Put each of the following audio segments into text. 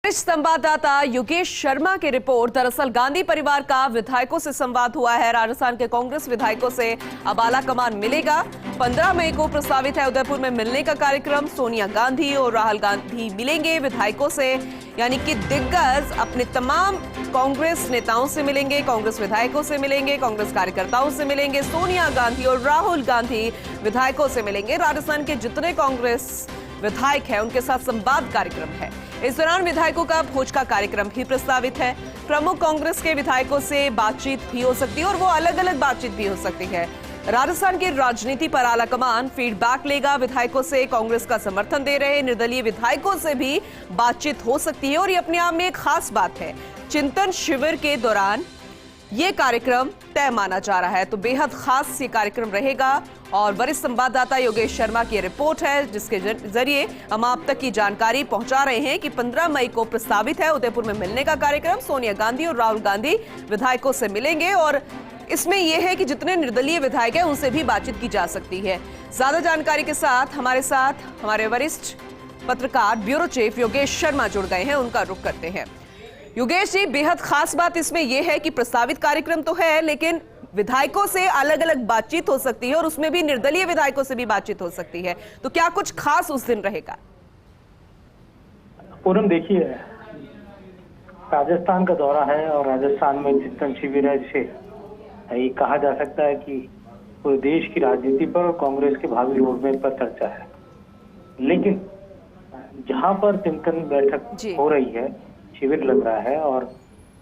वरिष्ठ संवाददाता योगेश शर्मा की रिपोर्ट। दरअसल गांधी परिवार का विधायकों से संवाद हुआ है। राजस्थान के कांग्रेस विधायकों से अब आला कमान मिलेगा। 15 मई को प्रस्तावित है उदयपुर में मिलने का कार्यक्रम। सोनिया गांधी और राहुल गांधी मिलेंगे विधायकों से, यानी कि दिग्गज अपने तमाम कांग्रेस नेताओं से मिलेंगे, कांग्रेस विधायकों से मिलेंगे, कांग्रेस कार्यकर्ताओं से मिलेंगे। सोनिया गांधी और राहुल गांधी विधायकों से मिलेंगे। राजस्थान के जितने कांग्रेस विधायक हैं उनके साथ संवाद कार्यक्रम है। इस दौरान विधायकों का भोज का कार्यक्रम भी प्रस्तावित है। प्रमुख कांग्रेस के विधायकों से बातचीत भी हो सकती है और वो अलग अलग बातचीत भी हो सकती है। राजस्थान की राजनीति पर आलाकमान फीडबैक लेगा विधायकों से। कांग्रेस का समर्थन दे रहे निर्दलीय विधायकों से भी बातचीत हो सकती है और ये अपने आप में एक खास बात है। चिंतन शिविर के दौरान ये कार्यक्रम तय माना जा रहा है, तो बेहद खास ये कार्यक्रम रहेगा। और वरिष्ठ संवाददाता योगेश शर्मा की रिपोर्ट है, जिसके जरिए हम आप तक की जानकारी पहुंचा रहे हैं कि 15 मई को प्रस्तावित है उदयपुर में मिलने का कार्यक्रम। सोनिया गांधी और राहुल गांधी विधायकों से मिलेंगे और इसमें यह है कि जितने निर्दलीय विधायक हैं उनसे भी बातचीत की जा सकती है। ज्यादा जानकारी के साथ हमारे वरिष्ठ पत्रकार ब्यूरो चीफ योगेश शर्मा जुड़ गए हैं, उनका रुख करते हैं। योगेश जी, बेहद खास बात इसमें यह है कि प्रस्तावित कार्यक्रम तो है, लेकिन विधायकों से अलग अलग बातचीत हो सकती है और उसमें भी निर्दलीय विधायकों से भी बातचीत हो सकती है, तो क्या कुछ खास उस दिन रहेगा? पूनम, देखिए, राजस्थान का दौरा है और राजस्थान में चिंतन शिविर है, जिसे ये कहा जा सकता है कि पूरे देश की राजनीति पर और कांग्रेस के भावी रोडमैप पर चर्चा है। लेकिन जहां पर चिंतन बैठक हो रही है, शिविर लग रहा है, और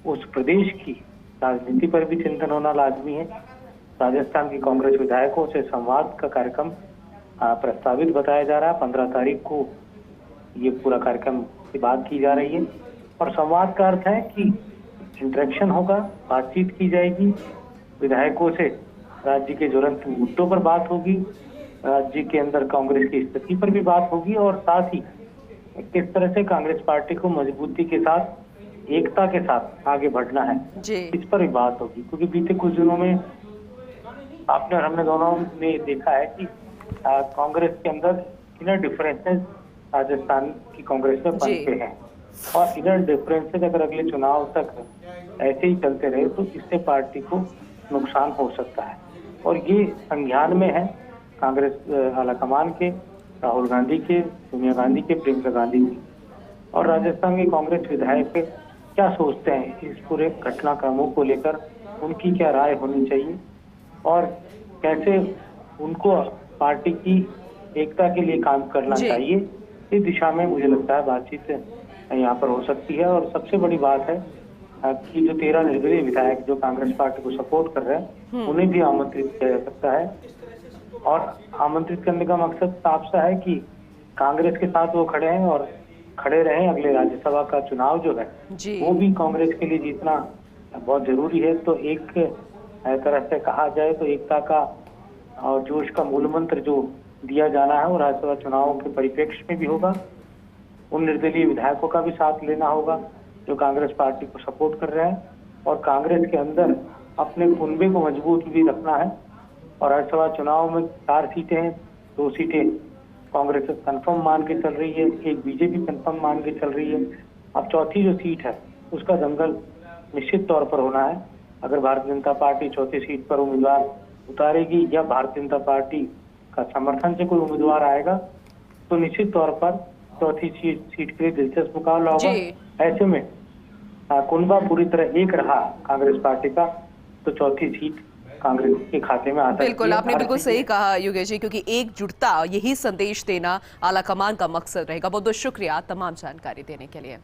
उस प्रदेश की राजनीति पर भी चिंतन होना लाजमी है। राजस्थान की कांग्रेस विधायकों से संवाद का कार्यक्रम प्रस्तावित बताया जा रहा है। 15 तारीख को ये पूरा कार्यक्रम की बात की जा रही है और संवाद का अर्थ है कि इंटरेक्शन होगा, बातचीत की जाएगी विधायकों से, राज्य के ज्वलंत मुद्दों पर बात होगी, राज्य के अंदर कांग्रेस की स्थिति पर भी बात होगी और साथ ही किस तरह से कांग्रेस पार्टी को मजबूती के साथ, एकता के साथ आगे बढ़ना है, इस पर भी बात होगी। क्योंकि बीते कुछ दिनों में आपने और हमने दोनों ने देखा है कि कांग्रेस के अंदर इनर डिफरेंसेस राजस्थान की कांग्रेस में बनते हैं और इनर डिफरेंसेस अगर अगले चुनाव तक ऐसे ही चलते रहे तो इससे पार्टी को नुकसान हो सकता है। और ये संज्ञान में है कांग्रेस आलाकमान के, राहुल गांधी के, सोनिया गांधी के, प्रियंका गांधी के, और राजस्थान के कांग्रेस विधायक क्या सोचते हैं इस पूरे घटनाक्रमों को लेकर, उनकी क्या राय होनी चाहिए और कैसे उनको पार्टी की एकता के लिए काम करना चाहिए, इस दिशा में मुझे लगता है बातचीत यहाँ पर हो सकती है। और सबसे बड़ी बात है कि जो 13 निर्दलीय विधायक जो कांग्रेस पार्टी को सपोर्ट कर रहे हैं, उन्हें भी आमंत्रित किया जा सकता है। और आमंत्रित करने का मकसद साफ सा है कि कांग्रेस के साथ वो खड़े हैं और खड़े रहें। अगले राज्यसभा का चुनाव जो है वो भी कांग्रेस के लिए जीतना बहुत जरूरी है। तो एक तरह से कहा जाए तो एकता का और जोश का मूल मंत्र जो दिया जाना है वो राज्यसभा चुनावों के परिप्रेक्ष्य में भी होगा। उन निर्दलीय विधायकों का भी साथ लेना होगा जो कांग्रेस पार्टी को सपोर्ट कर रहे हैं और कांग्रेस के अंदर अपने कुनबे को मजबूत भी रखना है। और राज्यसभा चुनाव में 4 सीटें हैं, 2 सीटें कांग्रेस कंफर्म मान के चल रही है, एक बीजेपी कंफर्म मान के चल रही है। अब चौथी जो सीट है उसका दंगल निश्चित तौर पर होना है। अगर भारतीय जनता पार्टी चौथी सीट पर उम्मीदवार उतारेगी या भारतीय जनता पार्टी का समर्थन से कोई उम्मीदवार आएगा तो निश्चित तौर पर चौथी सीट के लिए दिलचस्प मुकाबला होगा। ऐसे में कुनबा पूरी तरह एक रहा कांग्रेस पार्टी का तो चौथी सीट कांग्रेस के खाते में आता है। बिल्कुल, आपने बिल्कुल सही कहा योगेश जी, क्योंकि एकजुटता, यही संदेश देना आलाकमान का मकसद रहेगा। बहुत बहुत शुक्रिया तमाम जानकारी देने के लिए।